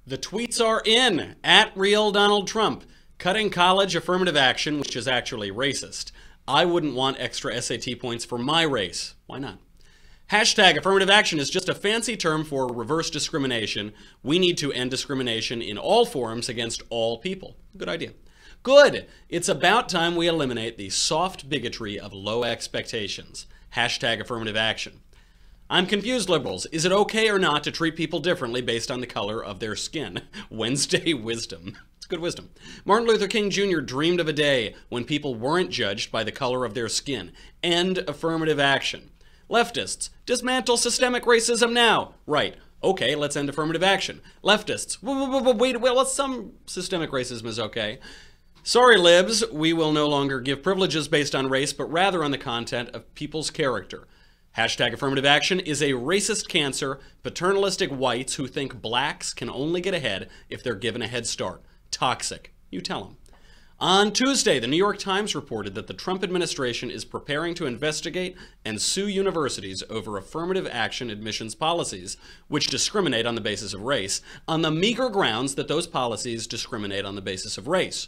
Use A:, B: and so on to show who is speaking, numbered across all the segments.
A: The tweets are in, at real Donald Trump. Cutting college affirmative action, which is actually racist. I wouldn't want extra SAT points for my race. Why not? Hashtag affirmative action is just a fancy term for reverse discrimination. We need to end discrimination in all forms against all people. Good idea. Good. It's about time we eliminate the soft bigotry of low expectations. Hashtag affirmative action. I'm confused, liberals. Is it okay or not to treat people differently based on the color of their skin? Wednesday wisdom. It's good wisdom. Martin Luther King Jr. dreamed of a day when people weren't judged by the color of their skin. End affirmative action. Leftists, dismantle systemic racism now. Right. Okay, let's end affirmative action. Leftists, wait, well, some systemic racism is okay. Sorry, libs, we will no longer give privileges based on race, but rather on the content of people's character. Hashtag affirmative action is a racist cancer, paternalistic whites who think blacks can only get ahead if they're given a head start. Toxic. You tell them. On Tuesday, the New York Times reported that the Trump administration is preparing to investigate and sue universities over affirmative action admissions policies, which discriminate on the basis of race, on the meager grounds that those policies discriminate on the basis of race.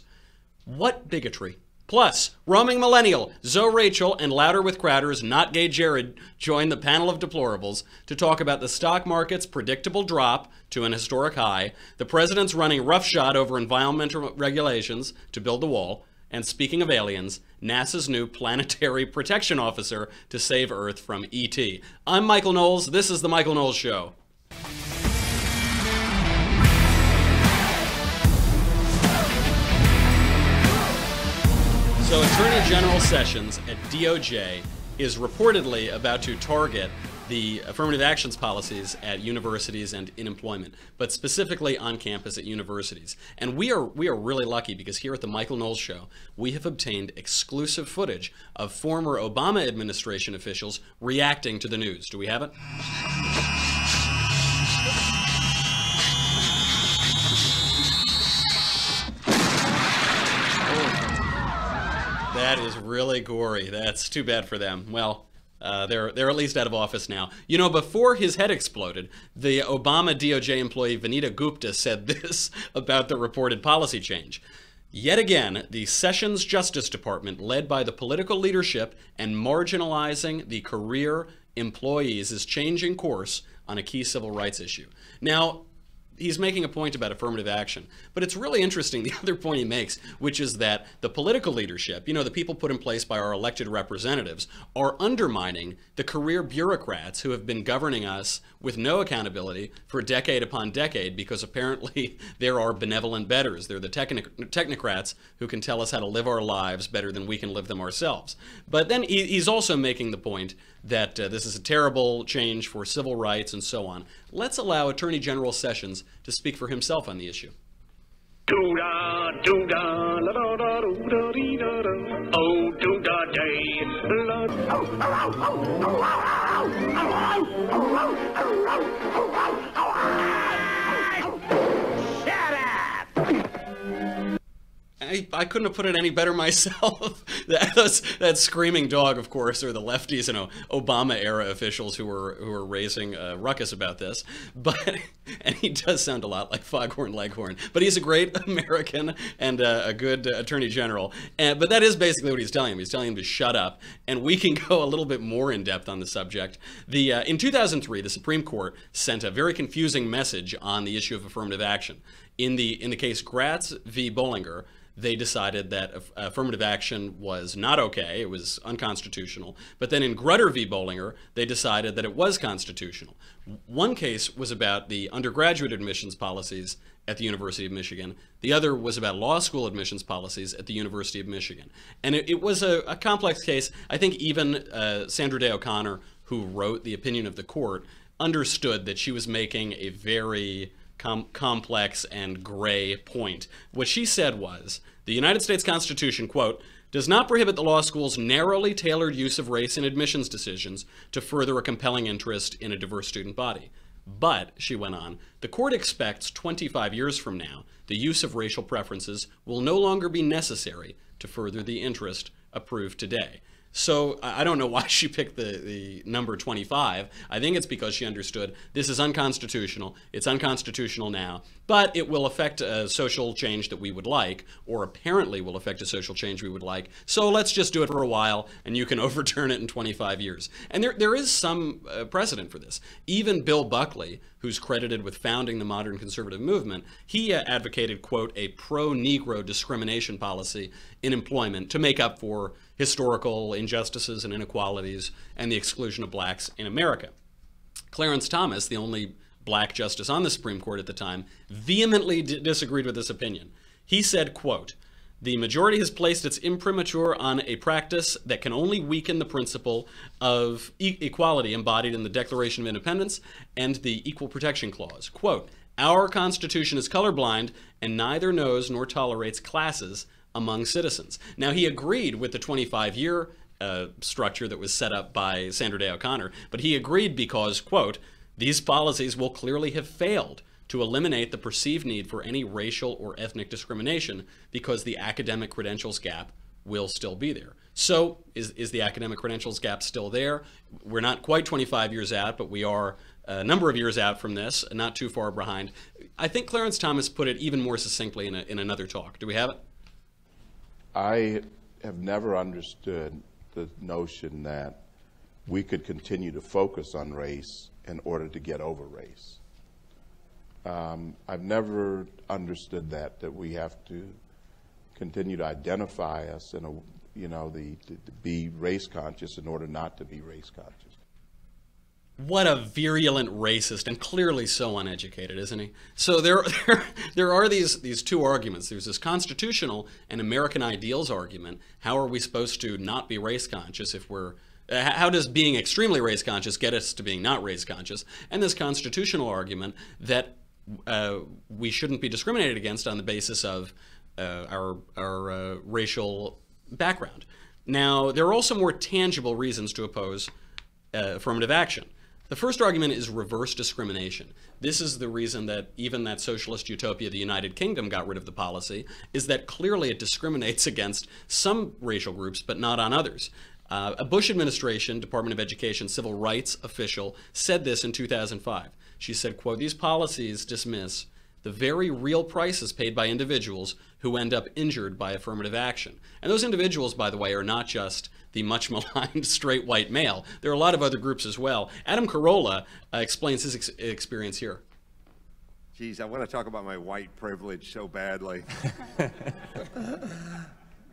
A: What bigotry? Plus, roaming millennial, Zoe Rachel, and Louder with Crowder's Not Gay Jared join the panel of deplorables to talk about the stock market's predictable drop to an historic high, the president's running roughshod over environmental regulations to build the wall, and speaking of aliens, NASA's new planetary protection officer to save Earth from E.T. I'm Michael Knowles. This is The Michael Knowles Show. So Attorney General Sessions at DOJ is reportedly about to target the affirmative actions policies at universities and in employment, but specifically on campus at universities. And we are really lucky because here at the Michael Knowles Show, we have obtained exclusive footage of former Obama administration officials reacting to the news. Do we have it? That is really gory. That's too bad for them. Well, they're at least out of office now. You know, before his head exploded, the Obama DOJ employee Vanita Gupta said this about the reported policy change. Yet again, the Sessions Justice Department, led by the political leadership and marginalizing the career employees, is changing course on a key civil rights issue. Now, he's making a point about affirmative action, but it's really interesting, the other point he makes, which is that the political leadership, you know, the people put in place by our elected representatives, are undermining the career bureaucrats who have been governing us with no accountability for decade upon decade, because apparently there are benevolent betters. They're the technocrats who can tell us how to live our lives better than we can live them ourselves. But then he's also making the point that this is a terrible change for civil rights and so on. Let's allow Attorney General Sessions to speak for himself on the issue. I couldn't have put it any better myself. that screaming dog, of course, are the lefties, you know, Obama-era officials who were raising a ruckus about this. And he does sound a lot like Foghorn Leghorn. But he's a great American and a good attorney general. But that is basically what he's telling him. He's telling him to shut up. And we can go a little bit more in depth on the subject. In 2003, the Supreme Court sent a very confusing message on the issue of affirmative action. In the case Gratz v. Bollinger, they decided that affirmative action was not okay, it was unconstitutional. But then in Grutter v. Bollinger, they decided that it was constitutional. One case was about the undergraduate admissions policies at the University of Michigan. The other was about law school admissions policies at the University of Michigan. And it was a complex case. I think even Sandra Day O'Connor, who wrote the opinion of the court, understood that she was making a very complex and gray point. What she said was, the United States Constitution, quote, does not prohibit the law school's narrowly tailored use of race in admissions decisions to further a compelling interest in a diverse student body. But, she went on, the court expects 25 years from now, the use of racial preferences will no longer be necessary to further the interest approved today. So I don't know why she picked the number 25. I think it's because she understood this is unconstitutional. It's unconstitutional now, but it will affect a social change that we would like, or apparently will affect a social change we would like. So let's just do it for a while, and you can overturn it in 25 years. And there is some precedent for this. Even Bill Buckley, who's credited with founding the modern conservative movement, he advocated, quote, a pro-Negro discrimination policy in employment to make up for historical injustices and inequalities and the exclusion of blacks in America. Clarence Thomas, the only black justice on the Supreme Court at the time, vehemently disagreed with this opinion. He said, quote, the majority has placed its imprimatur on a practice that can only weaken the principle of equality embodied in the Declaration of Independence and the Equal Protection Clause. Quote, our Constitution is colorblind and neither knows nor tolerates classes among citizens. Now, he agreed with the 25-year structure that was set up by Sandra Day O'Connor, but he agreed because, quote, these policies will clearly have failed to eliminate the perceived need for any racial or ethnic discrimination because the academic credentials gap will still be there. So is the academic credentials gap still there? We're not quite 25 years out, but we are a number of years out from this, not too far behind. I think Clarence Thomas put it even more succinctly in another talk. Do we have it?
B: I have never understood the notion that we could continue to focus on race in order to get over race. I've never understood that we have to continue to identify us in to be race conscious in order not to be race conscious.
A: What a virulent racist, and clearly so uneducated, isn't he? So there are these two arguments. There's this constitutional and American ideals argument. How are we supposed to not be race conscious if we're how does being extremely race conscious get us to being not race conscious? And this constitutional argument that we shouldn't be discriminated against on the basis of our racial background. Now, there are also more tangible reasons to oppose affirmative action. The first argument is reverse discrimination. This is the reason that even that socialist utopia, the United Kingdom, got rid of the policy, is that clearly it discriminates against some racial groups, but not on others. A Bush administration, Department of Education civil rights official said this in 2005. She said, quote, these policies dismiss the very real prices paid by individuals who end up injured by affirmative action. And those individuals, by the way, are not just the much maligned straight white male. There are a lot of other groups as well. Adam Carolla explains his experience here.
C: Geez, I want to talk about my white privilege so badly.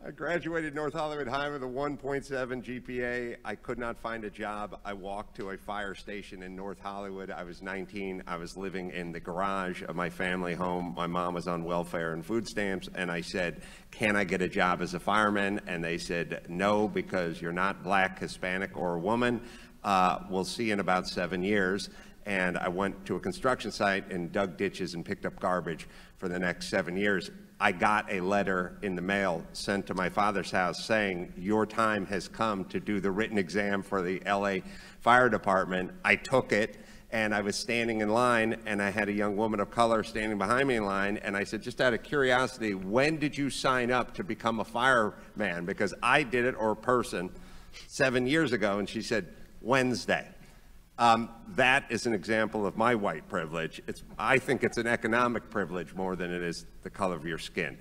C: I graduated North Hollywood High with a 1.7 GPA. I could not find a job. I walked to a fire station in North Hollywood. I was 19. I was living in the garage of my family home. My mom was on welfare and food stamps, and I said, can I get a job as a fireman? And they said, no, because you're not black, Hispanic, or a woman. We'll see you in about 7 years. And I went to a construction site and dug ditches and picked up garbage for the next 7 years. I got a letter in the mail sent to my father's house saying, your time has come to do the written exam for the LA Fire Department. I took it, and I was standing in line, and I had a young woman of color standing behind me in line, and I said, just out of curiosity, when did you sign up to become a fireman? Because I did it, or person, 7 years ago, and she said, Wednesday. That is an example of my white privilege. I think it's an economic privilege more than it is the color of your skin.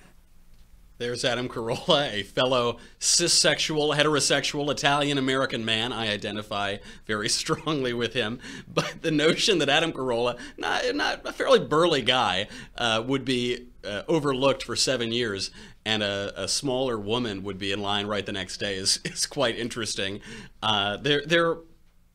A: There's Adam Carolla, a fellow cissexual, heterosexual Italian-American man. I identify very strongly with him. But the notion that Adam Carolla, not a fairly burly guy, would be overlooked for 7 years and a smaller woman would be in line right the next day is quite interesting.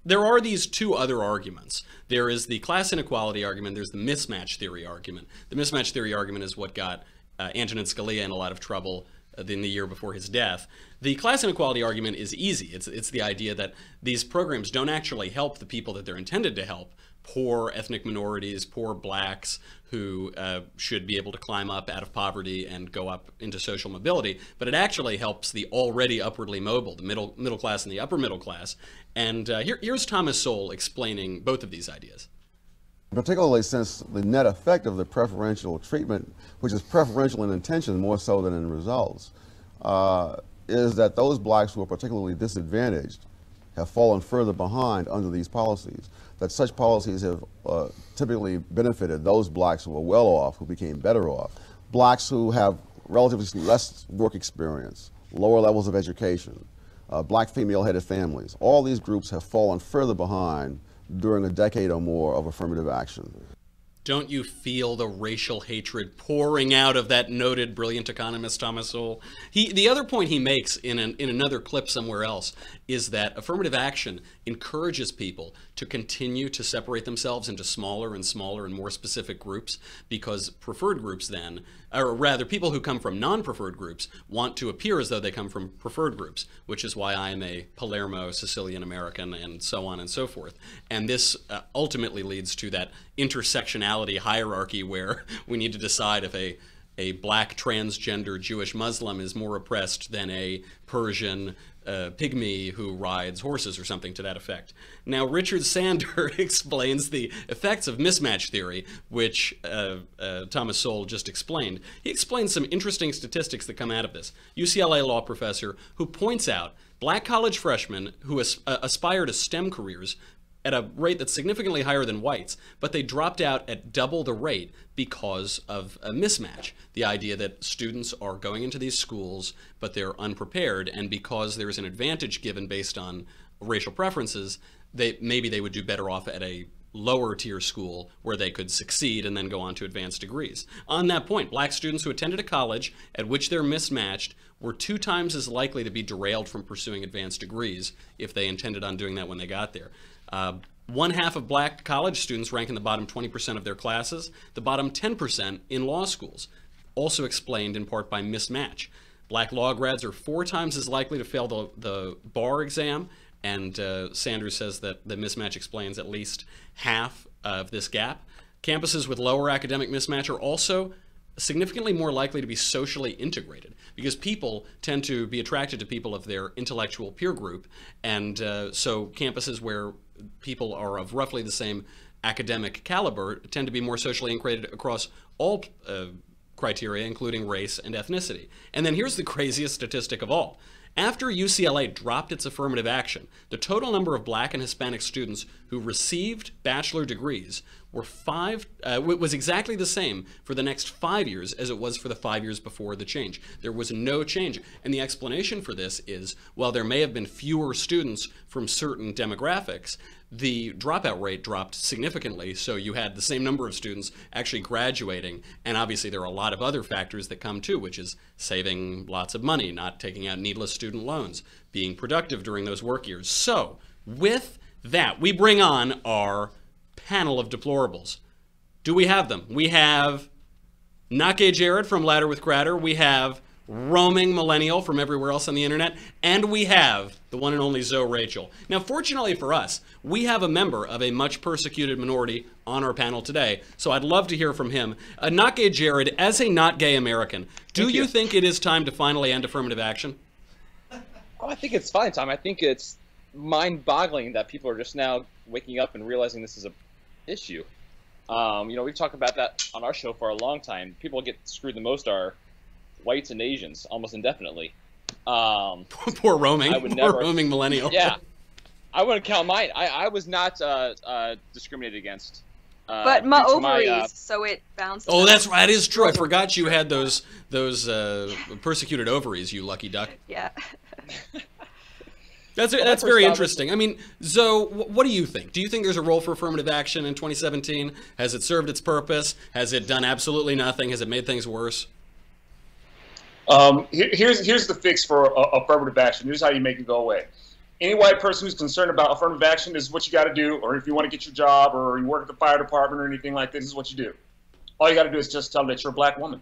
A: There are these two other arguments. There is the class inequality argument, there's the mismatch theory argument. The mismatch theory argument is what got Antonin Scalia in a lot of trouble in the year before his death. The class inequality argument is easy. It's the idea that these programs don't actually help the people that they're intended to help, poor ethnic minorities, poor blacks who should be able to climb up out of poverty and go up into social mobility, but it actually helps the already upwardly mobile, the middle class and the upper middle class. And here's Thomas Sowell explaining both of these ideas.
D: Particularly since the net effect of the preferential treatment, which is preferential in intention more so than in results, is that those blacks who are particularly disadvantaged have fallen further behind under these policies, that such policies have typically benefited those blacks who are well off, who became better off, blacks who have relatively less work experience, lower levels of education, black female-headed families. All these groups have fallen further behind during a decade or more of affirmative action.
A: Don't you feel the racial hatred pouring out of that noted brilliant economist Thomas Sowell? The other point he makes in another clip somewhere else is that affirmative action encourages people to continue to separate themselves into smaller and smaller and more specific groups, because preferred groups then, or rather people who come from non-preferred groups, want to appear as though they come from preferred groups, which is why I am a Palermo Sicilian American and so on and so forth. And this ultimately leads to that intersectionality hierarchy where we need to decide if a black transgender Jewish Muslim is more oppressed than a Persian pygmy who rides horses or something to that effect. Now, Richard Sander explains the effects of mismatch theory, which Thomas Sowell just explained. He explains some interesting statistics that come out of this. UCLA law professor who points out black college freshmen who aspire to STEM careers at a rate that's significantly higher than whites, but they dropped out at double the rate because of a mismatch. The idea that students are going into these schools, but they're unprepared, and because there's an advantage given based on racial preferences, maybe they would do better off at a lower tier school where they could succeed and then go on to advanced degrees. On that point, black students who attended a college at which they're mismatched were 2 times as likely to be derailed from pursuing advanced degrees if they intended on doing that when they got there. 1/2 of black college students rank in the bottom 20% of their classes, the bottom 10% in law schools, also explained in part by mismatch. Black law grads are 4 times as likely to fail the bar exam, and Sanders says that the mismatch explains at least half of this gap. Campuses with lower academic mismatch are also significantly more likely to be socially integrated, because people tend to be attracted to people of their intellectual peer group, and so campuses where people are of roughly the same academic caliber tend to be more socially integrated across all criteria, including race and ethnicity. And then here's the craziest statistic of all. After UCLA dropped its affirmative action, the total number of black and Hispanic students who received bachelor degrees was exactly the same for the next 5 years as it was for the 5 years before the change. There was no change. And the explanation for this is, while there may have been fewer students from certain demographics, the dropout rate dropped significantly, so you had the same number of students actually graduating, and obviously there are a lot of other factors that come too, which is saving lots of money, not taking out needless student loans, being productive during those work years. So, with that, we bring on our panel of deplorables. Do we have them? We have Not Gay Jared from Ladder with Cratter, we have roaming millennial from everywhere else on the internet, and we have the one and only Zoe Rachel. Now, fortunately for us, we have a member of a much persecuted minority on our panel today, so I'd love to hear from him. Not Gay Jared, as a not gay American, do you think it is time to finally end affirmative action?
E: Oh, I think it's fine, Tom. I think it's mind-boggling that people are just now waking up and realizing this is an issue. You know, we've talked about that on our show for a long time. People get screwed the most are whites and Asians, almost indefinitely.
A: Poor roaming. Poor roaming millennial.
E: Yeah, I wouldn't count mine. I was not discriminated against.
F: But my ovaries, so it bounced.
A: Oh, that's right. That is true. I forgot you had those persecuted ovaries, you lucky duck.
F: Yeah.
A: That's very interesting. I mean, Zoe, what do you think? Do you think there's a role for affirmative action in 2017? Has it served its purpose? Has it done absolutely nothing? Has it made things worse?
G: Here's the fix for affirmative action. Here's how you make it go away. Any white person who's concerned about affirmative action, this is what you got to do. Or if you want to get your job, or you work at the fire department, or anything like this is what you do. All you got to do is just tell them that you're a black woman.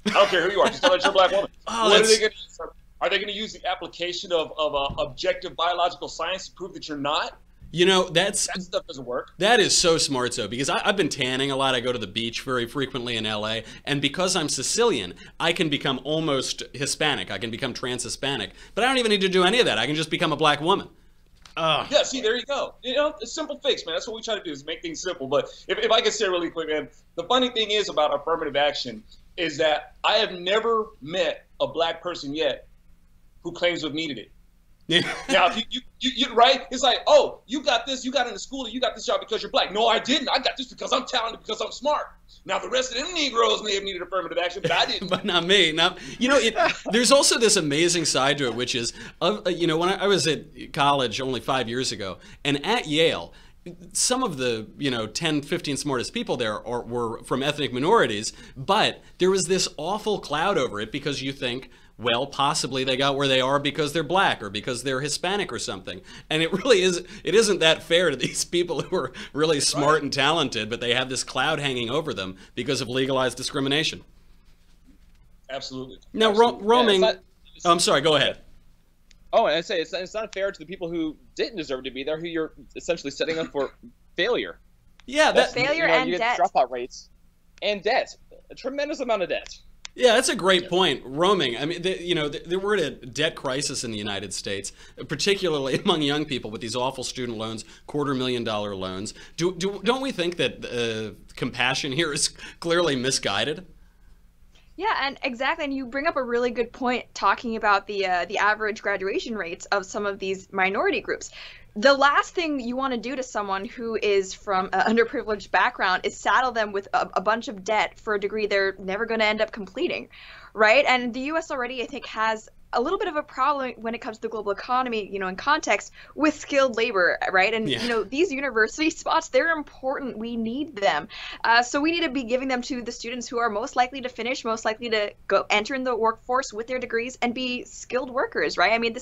G: I don't care who you are. Just tell them that you're a black woman.
A: Oh,
G: what are they going to use? Are they going to use the application of objective biological science to prove that you're not?
A: You know,
G: that stuff doesn't work.
A: That is so smart, though, because I've been tanning a lot. I go to the beach very frequently in LA, and because I'm Sicilian, I can become almost Hispanic. I can become trans-Hispanic, but I don't even need to do any of that. I can just become a black woman.
G: Yeah, see, there you go. You know, a simple fix, man. That's what we try to do, is make things simple. But if I can say really quick, man, the funny thing is about affirmative action is that I have never met a black person yet who claims to have needed it.
A: Yeah.
G: Now, if you right, it's like, oh, you got this, you got into school, you got this job because you're black. No, I didn't. I got this because I'm talented, because I'm smart. Now, the rest of them Negroes may have needed affirmative action, but I didn't.
A: But not me. Now, there's also this amazing side to it, which is, when I was at college only 5 years ago, and at Yale, some of the 10, 15 smartest people there were from ethnic minorities, but there was this awful cloud over it because you think, well, possibly they got where they are because they're black or because they're Hispanic or something. And it isn't that fair to these people who are really smart and talented, but they have this cloud hanging over them because of legalized discrimination.
G: Absolutely.
A: Now, roaming, I'm sorry, go ahead.
E: Oh, and I say it's not fair to the people who didn't deserve to be there, who you're essentially setting up for failure.
A: Yeah, that
F: failure and
E: you
F: debt.
E: Get dropout rates and debt, a tremendous amount of debt.
A: Yeah, that's a great point. Roaming. I mean, we're at a debt crisis in the United States, particularly among young people with these awful student loans, $250,000 loans. Don't we think that compassion here is clearly misguided?
F: Yeah, and exactly, and you bring up a really good point talking about the average graduation rates of some of these minority groups. The last thing you want to do to someone who is from an underprivileged background is saddle them with a bunch of debt for a degree they're never going to end up completing, right? And the U.S. already, I think, has a little bit of a problem when it comes to the global economy, in context with skilled labor, right? And, these university spots, they're important. We need them. So we need to be giving them to the students who are most likely to finish, most likely to go enter in the workforce with their degrees and be skilled workers, right? I mean,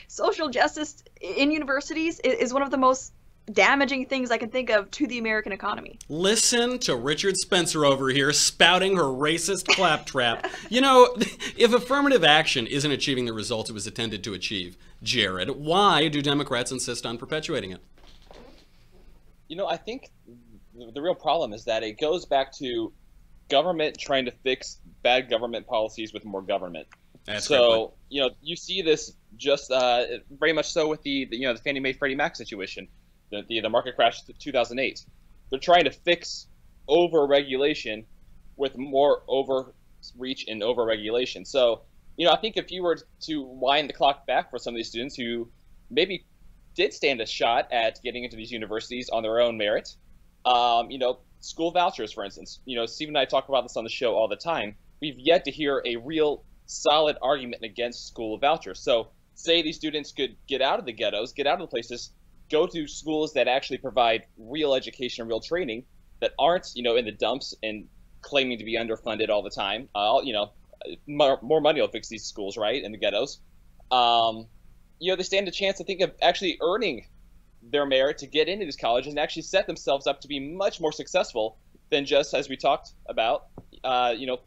F: social justice in universities is one of the most damaging things I can think of to the American economy.
A: Listen to Richard Spencer over here spouting her racist claptrap. If affirmative action isn't achieving the results it was intended to achieve, Jared, why do Democrats insist on perpetuating it?
E: I think the real problem is that it goes back to government trying to fix bad government policies with more government.
A: That's
E: so, you see this just very much so with the Fannie Mae Freddie Mac situation. The market crash of 2008. They're trying to fix over-regulation with more overreach and over-regulation. So, I think if you were to wind the clock back for some of these students who maybe did stand a shot at getting into these universities on their own merit, school vouchers, for instance. Steve and I talk about this on the show all the time. We've yet to hear a real solid argument against school vouchers. So, say these students could get out of the ghettos, get out of the places, go to schools that actually provide real education and real training that aren't, in the dumps and claiming to be underfunded all the time. More money will fix these schools, right, in the ghettos. They stand a chance, I think, of actually earning their merit to get into these colleges and actually set themselves up to be much more successful than just, as we talked about,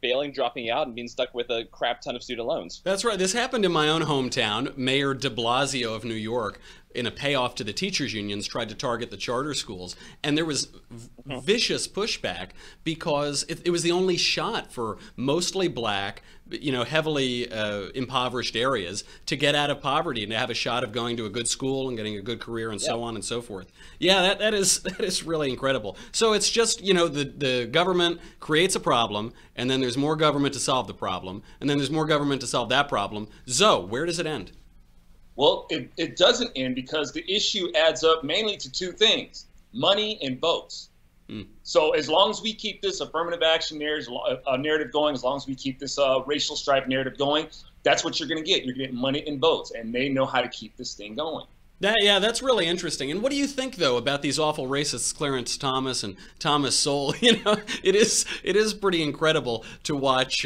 E: failing, dropping out, and being stuck with a crap ton of student loans.
A: That's right. This happened in my own hometown. Mayor de Blasio of New York, in a payoff to the teachers' unions, tried to target the charter schools. And there was vicious pushback because it was the only shot for mostly black, heavily impoverished areas to get out of poverty and to have a shot of going to a good school and getting a good career and so on and so forth. Yeah, that is really incredible. So it's just, the government creates a problem, and then there's more government to solve the problem, and then there's more government to solve that problem. Zoe, where does it end?
G: Well, it doesn't end because the issue adds up mainly to two things: money and votes. So as long as we keep this affirmative action narrative going, as long as we keep this racial stripe narrative going, that's what you're going to get. You're going to get money and votes, and they know how to keep this thing going.
A: That's really interesting. And what do you think, though, about these awful racists, Clarence Thomas and Thomas Sowell? It is pretty incredible to watch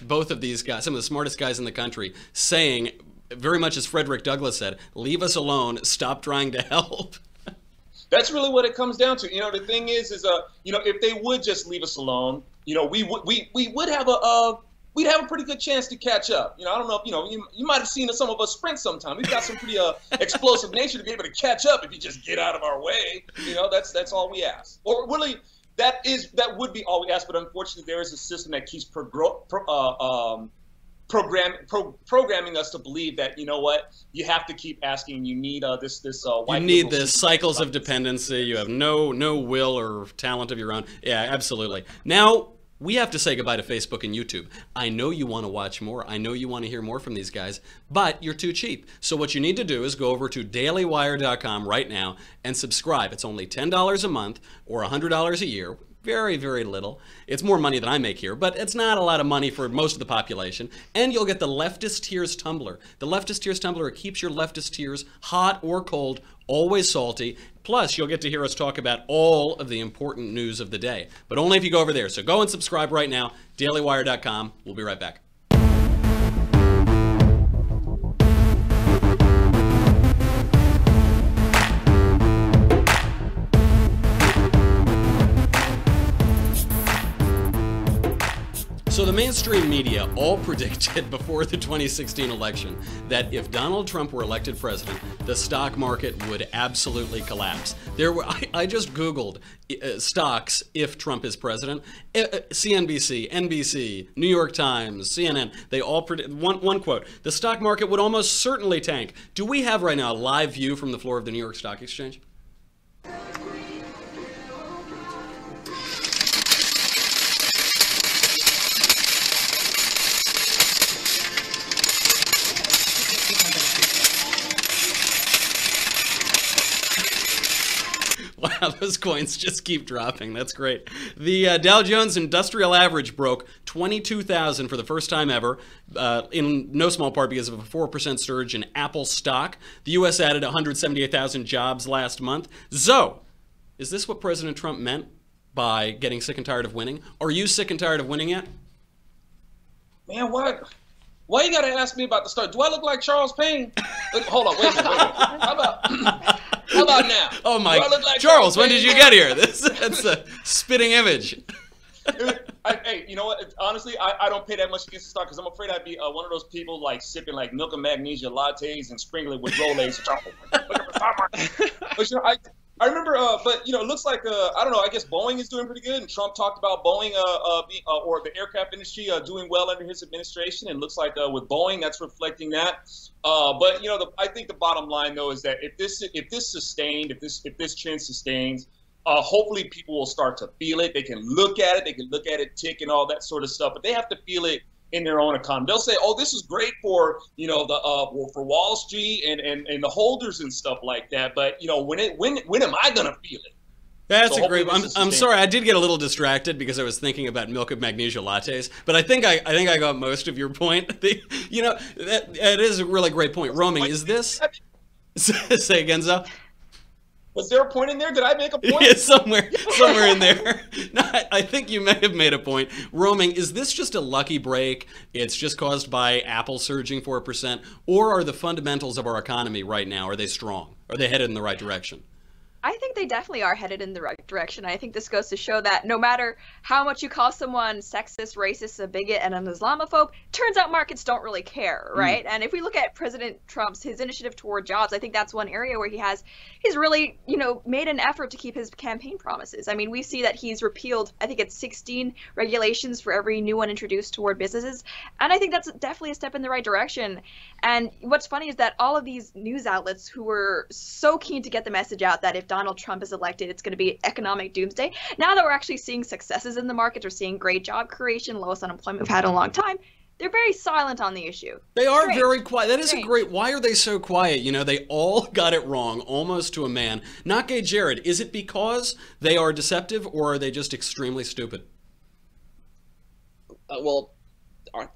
A: both of these guys, some of the smartest guys in the country, saying, very much as Frederick Douglass said, "Leave us alone. Stop trying to help."
G: That's really what it comes down to. The thing is if they would just leave us alone, we would have we'd have a pretty good chance to catch up. I don't know if you might have seen some of us sprint sometime. We've got some pretty explosive nature to be able to catch up if you just get out of our way. That's all we ask. Or really, that would be all we ask. But unfortunately, there is a system that keeps programming us to believe that you have to keep asking. You need this white.
A: You need the cycles of dependency. You have no will or talent of your own. Yeah, absolutely. Now We have to say goodbye to Facebook and YouTube. I know you want to watch more. I know you want to hear more from these guys, but you're too cheap. So what you need to do is go over to dailywire.com right now and subscribe. It's only $10 a month or $100 a year. Very, very little. It's more money than I make here, but it's not a lot of money for most of the population. And you'll get the Leftist Tears Tumbler. The Leftist Tears Tumbler keeps your leftist tears hot or cold, always salty. Plus, you'll get to hear us talk about all of the important news of the day, but only if you go over there. So go and subscribe right now, dailywire.com. We'll be right back. So the mainstream media all predicted before the 2016 election that if Donald Trump were elected president, the stock market would absolutely collapse. I just Googled stocks if Trump is president. CNBC, NBC, New York Times, CNN, they all predict one quote: the stock market would almost certainly tank. Do we have right now a live view from the floor of the New York Stock Exchange? Wow, those coins just keep dropping. That's great. The Dow Jones Industrial Average broke 22,000 for the first time ever, in no small part because of a 4% surge in Apple stock. The U.S. added 178,000 jobs last month. So, is this what President Trump meant by getting sick and tired of winning? Are you sick and tired of winning yet?
G: Man, what? Why you gotta ask me about the start? Do I look like Charles Payne? Hold on, wait a minute. How about now?
A: Oh my,
G: like
A: Charles, when did you get here? That's a spitting image.
G: Hey, you know what? Honestly, I don't pay that much against the stock because I'm afraid I'd be one of those people like sipping like milk and magnesia lattes and sprinkling with Rolaids. But you know, I remember, but you know, it looks like I don't know. I guess Boeing is doing pretty good, and Trump talked about Boeing or the aircraft industry doing well under his administration, and looks like with Boeing that's reflecting that. But you know, I think the bottom line though is that if this trend sustains, hopefully people will start to feel it. They can look at it, tick and all that sort of stuff, but they have to feel it in their own economy. They'll say, "Oh, this is great for for Wall Street and the holders and stuff like that." But you know, when am I gonna feel it?
A: That's a great. I'm sorry, I did get a little distracted because I was thinking about milk and magnesia lattes. But I think I got most of your point. You know, that is a really great point. Roaming, is this? Say again, Zo.
G: Was there a point in there? Did I make a point?
A: Yeah, somewhere in there. No, I think you may have made a point. Roaming, is this just a lucky break? It's just caused by Apple surging 4%? Or are the fundamentals of our economy right now, are they strong? Are they headed in the right direction?
F: I think they definitely are headed in the right direction. I think this goes to show that no matter how much you call someone sexist, racist, a bigot, and an Islamophobe, turns out markets don't really care, right? And if we look at President Trump's his initiative toward jobs, I think that's one area where he's really, you know, made an effort to keep his campaign promises. I mean, we see that he's repealed, I think it's 16 regulations for every new one introduced toward businesses, and I think that's definitely a step in the right direction. And what's funny is that all of these news outlets who were so keen to get the message out that if Donald Trump is elected, it's going to be economic doomsday. Now that we're actually seeing successes in the markets, we're seeing great job creation, lowest unemployment we've had in a long time, they're very silent on the issue.
A: They are very quiet. That is a great. Why are they so quiet? You know, they all got it wrong, almost to a man. Not Gay Jared. Is it because they are deceptive, or are they just extremely stupid?
E: Well,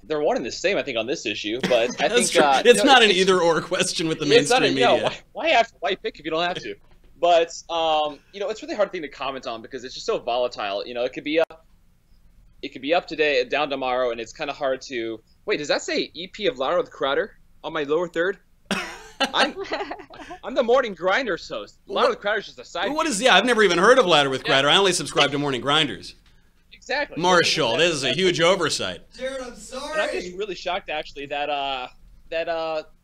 E: they're one and the same, I think, on this issue. But I think
A: it's not an either-or question with the mainstream media.
E: Why pick if you don't have to? But you know, it's a really hard thing to comment on because it's just so volatile. You know, it could be up today, down tomorrow, and it's kind of hard to wait. Does that say EP of Louder with Crowder on my lower third? I'm the Morning Grinders host. Louder with Crowder is just a side.
A: What is? Yeah, I've never even heard of Louder with Crowder. I only subscribe to Morning Grinders.
E: Exactly.
A: Marshall, this is a huge oversight.
H: Jared, I'm sorry.
E: And I'm just really shocked, actually, that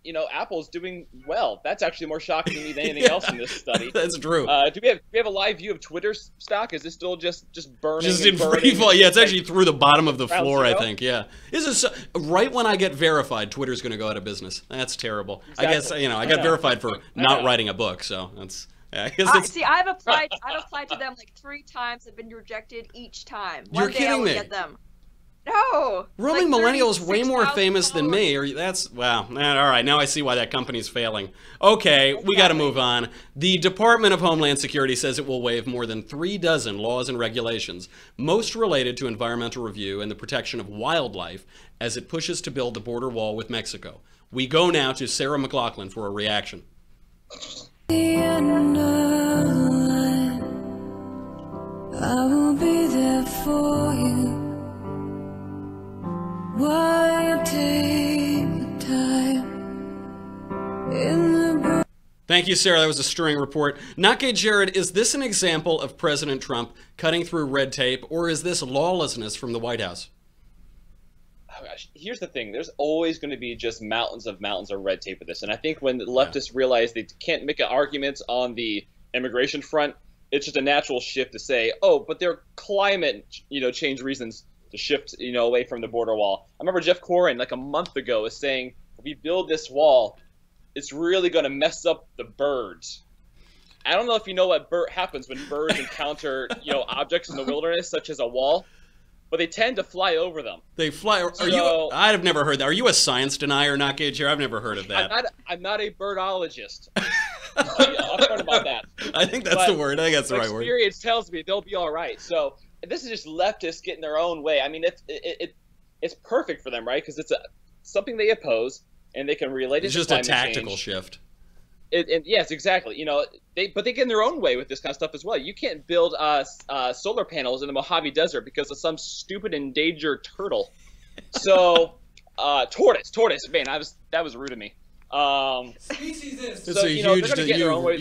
E: you know, Apple's doing well. That's actually more shocking to me than anything else in this study.
A: That's true.
E: Do we have a live view of Twitter's stock? Is this still just burning?
A: Just in free fall? Yeah, it's actually through the bottom of the floor, I think. Yeah. This is right when I get verified, Twitter's going to go out of business. That's terrible. Exactly. I guess I got verified for not writing a book, so Yeah, I guess
F: See, I've applied to them like 3 times. I've been rejected each time.
A: You're
F: One day I
A: kidding
F: will
A: me.
F: get them. No.
A: Roaming
F: like
A: Millennial is way more
F: 36,000
A: famous than me. Or that's wow. All right, now I see why that company's failing. Okay, we got to move on. The Department of Homeland Security says it will waive more than 36 laws and regulations, most related to environmental review and the protection of wildlife, as it pushes to build the border wall with Mexico. We go now to Sarah McLaughlin for a reaction.
H: I will be there for you. While you take the time in the...
A: Thank you, Sarah. That was a stirring report. Nake Jared, is this an example of President Trump cutting through red tape, or is this lawlessness from the White House?
E: Oh gosh, here's the thing. There's always going to be just mountains of red tape with this. And I think when the leftists realize they can't make an argument on the immigration front, it's just a natural shift to say, oh, but they're climate, change reasons to shift, away from the border wall. I remember Jeff Corrin, like a month ago, was saying, if we build this wall, it's really going to mess up the birds. I don't know if you know what happens when birds encounter, objects in the wilderness, such as a wall, but they tend to fly over them.
A: They fly. I've never heard that. Are you a science denier, Nake Jared? I've never heard of that.
E: I'm not a birdologist. I've heard about that.
A: I think that's the word. I think that's the right word.
E: Experience tells me they'll be all right. So this is just leftists getting their own way. I mean, it's perfect for them, right? Because it's something they oppose, and they can relate it to climate change.
A: It's just a tactical shift.
E: Yes, exactly. But they get in their own way with this kind of stuff as well. You can't build solar panels in the Mojave Desert because of some stupid endangered turtle. So, tortoise. Man, that was rude of me.
A: Speciesist. It's a huge,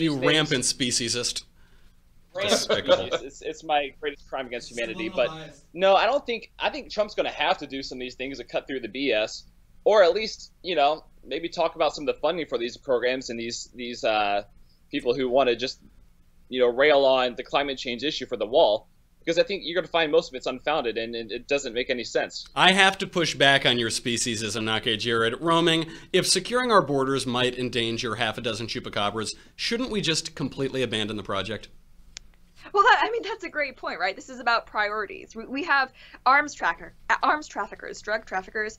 A: you rampant speciesist.
E: It's my greatest crime against humanity. But no, I think Trump's going to have to do some of these things to cut through the BS, or at least maybe talk about some of the funding for these programs and these people who want to just rail on the climate change issue for the wall. Because I think you're going to find most of it's unfounded, and it doesn't make any sense.
A: I have to push back on your speciesism, Nake Jared. Roaming, if securing our borders might endanger half a dozen chupacabras, shouldn't we just completely abandon the project?
F: Well, that's a great point, right? This is about priorities. We have arms traffickers, drug traffickers,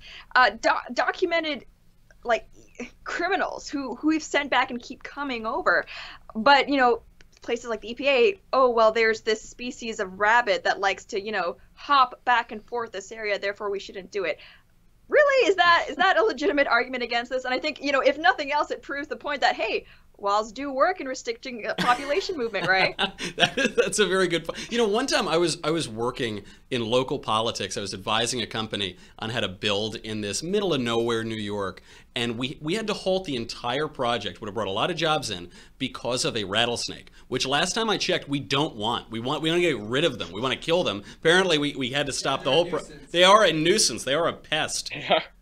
F: documented like criminals who we've sent back and keep coming over, but places like the EPA, oh, well, there's this species of rabbit that likes to, hop back and forth this area, therefore we shouldn't do it. Really? Is that a legitimate argument against this? And I think, if nothing else, it proves the point that, hey, walls do work in restricting population movement, right?
A: That's a very good point. One time I was working in local politics. I was advising a company on how to build in this middle of nowhere New York, and we had to halt the entire project. Would have brought a lot of jobs in because of a rattlesnake, which last time I checked we don't want. We want to get rid of them. We want to kill them. Apparently we had to stop the whole They are a nuisance. They are a pest.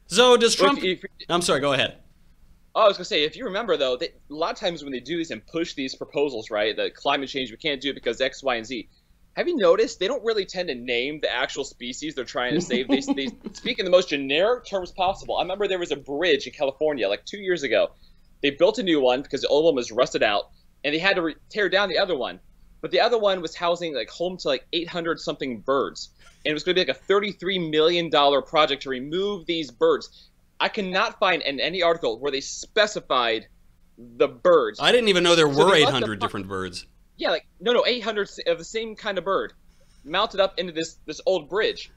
A: So does Trump? I'm sorry. Go ahead.
E: Oh, I was going to say, if you remember, though, a lot of times when they do these and push these proposals, right, that climate change, we can't do it because X, Y, and Z, have you noticed they don't really tend to name the actual species they're trying to save? They speak in the most generic terms possible. I remember there was a bridge in California like 2 years ago. They built a new one because the old one was rusted out, and they had to tear down the other one. But the other one was housing home to 800-something birds. And it was going to be like a $33 million project to remove these birds. I cannot find in any article where they specified the birds.
A: I didn't even know there were 800 different birds.
E: Yeah, 800 of the same kind of bird mounted up into this old bridge.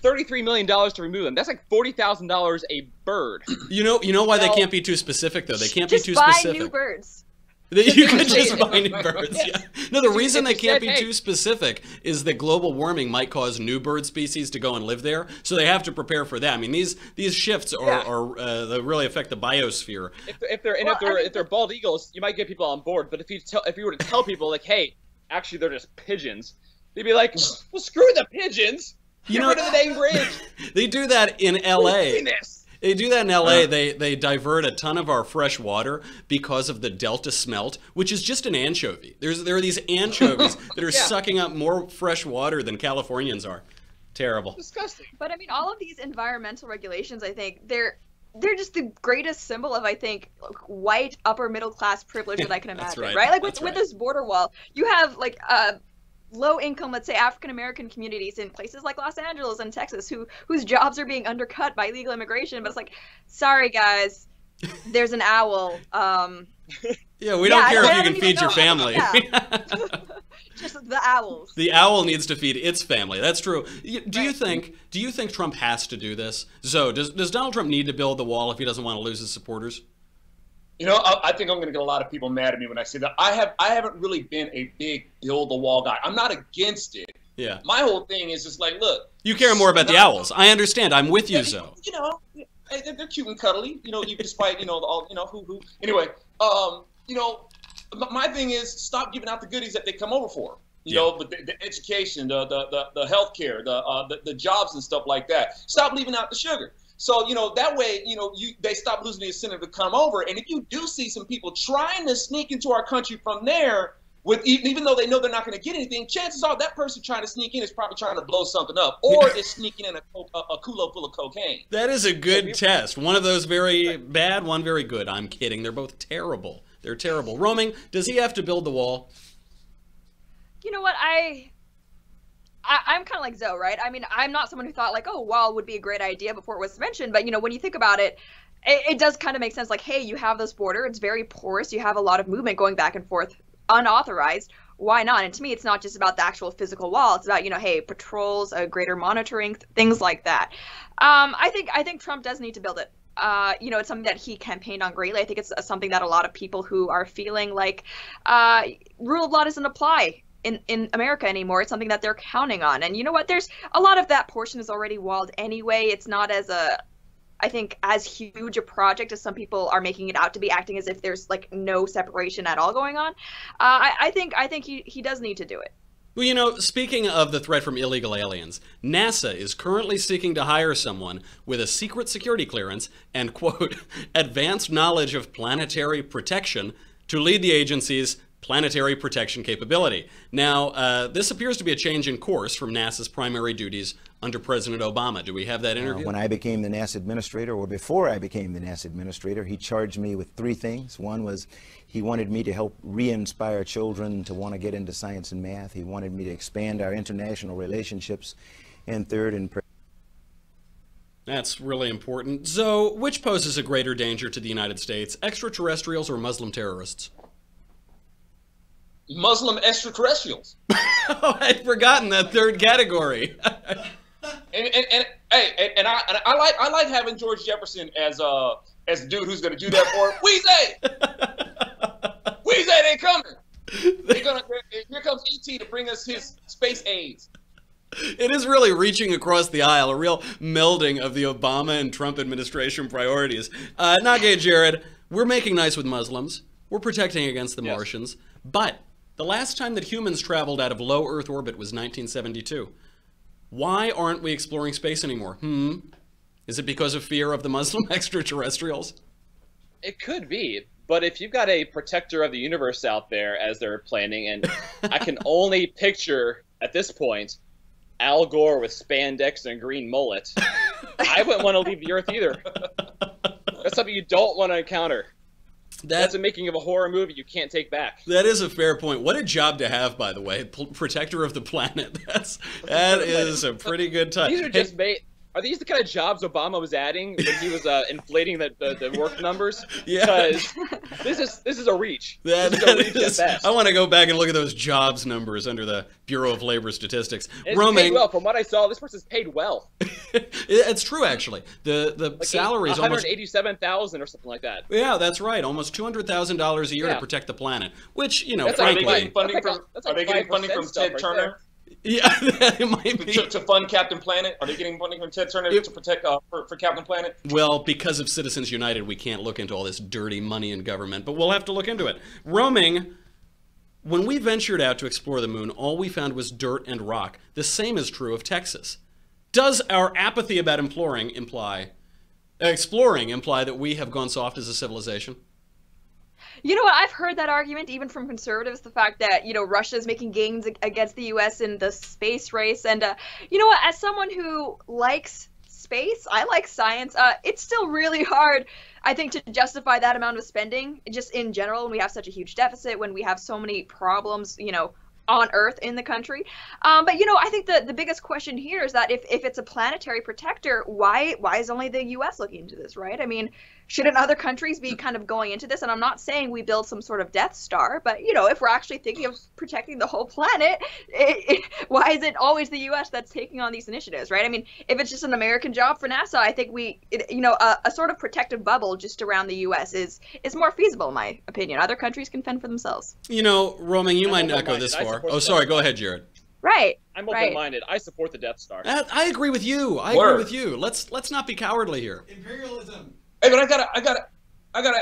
E: $33 million to remove them. That's like $40,000 a bird. You
A: know why they can't be too specific, though? They can't be too
F: specific.
A: Just
F: buy new birds.
A: You could just buy new birds. Yeah. No, the reason they can't be too specific is that global warming might cause new bird species to go and live there, so they have to prepare for that. I mean, these shifts they really affect the biosphere.
E: If they're bald eagles, you might get people on board. But if you were to tell people hey, actually they're just pigeons, they'd be like, well, screw the pigeons. Get rid of the dang bridge.
A: They do that in L.A. They do that in LA. They divert a ton of our fresh water because of the Delta smelt, which is just an anchovy. There are these anchovies that are sucking up more fresh water than Californians are. Terrible.
E: Disgusting.
F: But all of these environmental regulations, I think they're they're just the greatest symbol of, I think, white upper middle class privilege that I can
A: That's
F: imagine,
A: right.
F: right? Like
A: That's
F: with
A: right.
F: this border wall, you have like low income, let's say African American communities in places like Los Angeles and Texas whose jobs are being undercut by illegal immigration, but it's like, sorry guys, there's an owl.
A: Yeah, we don't care
F: I
A: if you
F: don't
A: can
F: even
A: feed your
F: know.
A: family.
F: Yeah. Just the owls.
A: The owl needs to feed its family. That's true. Do you think Trump has to do this? Zoe, does Donald Trump need to build the wall if he doesn't want to lose his supporters?
G: You know, I think I'm going to get a lot of people mad at me when I say that. I haven't really been a big build the wall guy. I'm not against it.
A: Yeah.
G: My whole thing is just like, look.
A: You care more about the owls. I understand. I'm with you, Zoe.
G: You know, they're cute and cuddly. You know, despite all who. Anyway, you know, my thing is stop giving out the goodies that they come over for. You know, but the education, the healthcare, the jobs and stuff like that. Stop leaving out the sugar. So, you know, that way, you know, they stop losing the incentive to come over. And if you do see some people trying to sneak into our country from there, even though they know they're not going to get anything, chances are that person trying to sneak in is probably trying to blow something up, or is sneaking in a culo full of cocaine.
A: That is a good test. One of those very bad, one very good. I'm kidding. They're both terrible. They're terrible. Roaming, does he have to build the wall?
F: You know what, I'm kind of like Zoe, right? I mean, I'm not someone who thought like, oh, wall would be a great idea before it was mentioned. But, you know, when you think about it, it does kind of make sense. Like, hey, you have this border. It's very porous. You have a lot of movement going back and forth unauthorized. Why not? And to me, it's not just about the actual physical wall. It's about, you know, hey, patrols, greater monitoring, things like that. I think Trump does need to build it. You know, it's something that he campaigned on greatly. I think it's something that a lot of people who are feeling like rule of law doesn't apply in America anymore. It's something that they're counting on. And you know what? There's a lot of that portion is already walled anyway. It's not as I think as huge a project as some people are making it out to be, acting as if there's like no separation at all going on. I think he does need to do it.
A: Well, you know, speaking of the threat from illegal aliens, NASA is currently seeking to hire someone with a secret security clearance and, quote, advanced knowledge of planetary protection to lead the agency's planetary protection capability. Now, this appears to be a change in course from NASA's primary duties under President Obama. Do we have that interview?
I: When I became the NASA administrator, or before I became the NASA administrator, he charged me with 3 things. One was he wanted me to help re-inspire children to want to get into science and math. He wanted me to expand our international relationships. And third,
A: That's really important. Zoe, which poses a greater danger to the United States, extraterrestrials or Muslim terrorists?
G: Muslim extraterrestrials.
A: Oh, I'd forgotten that third category.
G: and I like having George Jefferson as the dude who's going to do that for him. Weezy, they coming. Here comes ET to bring us his space aids.
A: It is really reaching across the aisle, a real melding of the Obama and Trump administration priorities. Nage Jared, we're making nice with Muslims. We're protecting against the Martians. But the last time that humans traveled out of low Earth orbit was 1972. Why aren't we exploring space anymore? Is it because of fear of the Muslim extraterrestrials?
E: It could be. But if you've got a protector of the universe out there as they're planning, and I can only picture at this point Al Gore with spandex and a green mullet, I wouldn't want to leave the Earth either. That's something you don't want to encounter. That's the making of a horror movie you can't take back.
A: That is a fair point. What a job to have, by the way, protector of the planet. That is a pretty good title.
E: These are just made. Are these the kind of jobs Obama was adding when he was inflating the work numbers?
A: Yeah.
E: Because this is a reach. This is a reach at best.
A: I want to go back and look at those jobs numbers under the Bureau of Labor Statistics.
E: It's paid well. From what I saw, this person's paid well.
A: It's true, actually. The
E: like
A: salary is almost
E: $187,000 or something like that.
A: Yeah, that's right. Almost $200,000 a year to protect the planet. Which, you know,
E: That's
A: frankly,
G: Are they getting funding from Ted
E: right
G: Turner?
E: there.
A: Yeah, it might be.
G: To fund Captain Planet? Are they getting funding from Ted Turner to protect for Captain Planet?
A: Well, because of Citizens United, we can't look into all this dirty money in government, but we'll have to look into it. Roaming, when we ventured out to explore the moon, all we found was dirt and rock. The same is true of Texas. Does our apathy about exploring imply that we have gone soft as a civilization?
F: You know what? I've heard that argument even from conservatives, the fact that, you know, Russia is making gains against the U.S. in the space race. And, you know what? As someone who likes space. I like science. It's still really hard, I think, to justify that amount of spending just in general when we have such a huge deficit, when we have so many problems, you know, on Earth in the country. But, you know, I think the biggest question here is that if it's a planetary protector, why is only the U.S. looking into this, right? I mean, shouldn't other countries be kind of going into this? And I'm not saying we build some sort of Death Star, but, you know, if we're actually thinking of protecting the whole planet, why is it always the U.S. that's taking on these initiatives, right? I mean, if it's just an American job for NASA, I think you know, a sort of protective bubble just around the U.S. is more feasible, in my opinion. Other countries can fend for themselves.
A: You know, Roaming, you might not go this far. Oh, sorry, go ahead, Jared.
F: Right.
E: I'm open-minded. I support the Death Star.
A: I agree with you. I agree with you. Let's not be cowardly here.
J: Imperialism.
G: Hey, but I gotta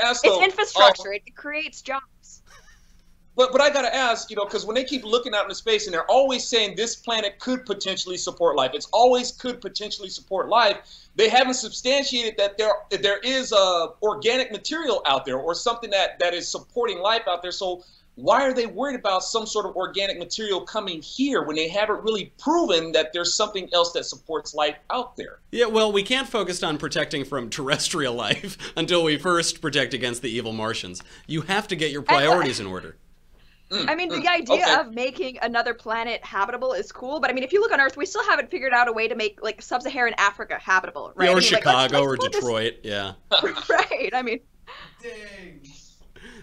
G: ask though.
F: It's infrastructure. It creates jobs.
G: But I gotta ask, you know, because when they keep looking out into space and they're always saying this planet could potentially support life, it's always could potentially support life. They haven't substantiated that there is organic material out there or something that is supporting life out there. So why are they worried about some sort of organic material coming here when they haven't really proven that there's something else that supports life out there?
A: Yeah, well, we can't focus on protecting from terrestrial life until we first protect against the evil Martians. You have to get your priorities in order.
F: I mean, the idea of making another planet habitable is cool, but I mean, if you look on Earth, we still haven't figured out a way to make, like, sub-Saharan Africa habitable, right?
A: Yeah, or
F: I mean,
A: Chicago
F: like,
A: or Detroit, yeah.
F: Right, I mean...
J: Dang.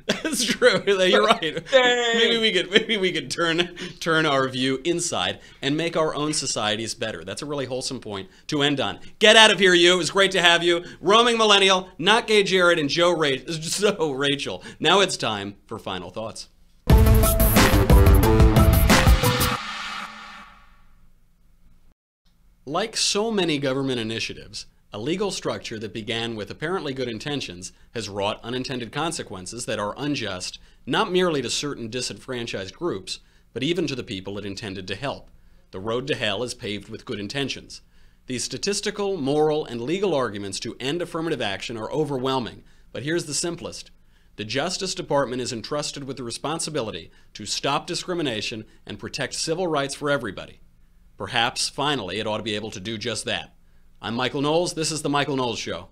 A: That's true. You're right. Maybe we could turn our view inside and make our own societies better. That's a really wholesome point to end on. Get out of here, you. It was great to have you. Roaming Millennial, Not Gay Jared, and Rachel. Now it's time for final thoughts. Like so many government initiatives, a legal structure that began with apparently good intentions has wrought unintended consequences that are unjust, not merely to certain disenfranchised groups, but even to the people it intended to help. The road to hell is paved with good intentions. These statistical, moral, and legal arguments to end affirmative action are overwhelming, but here's the simplest. The Justice Department is entrusted with the responsibility to stop discrimination and protect civil rights for everybody. Perhaps, finally, it ought to be able to do just that. I'm Michael Knowles. This is The Michael Knowles Show.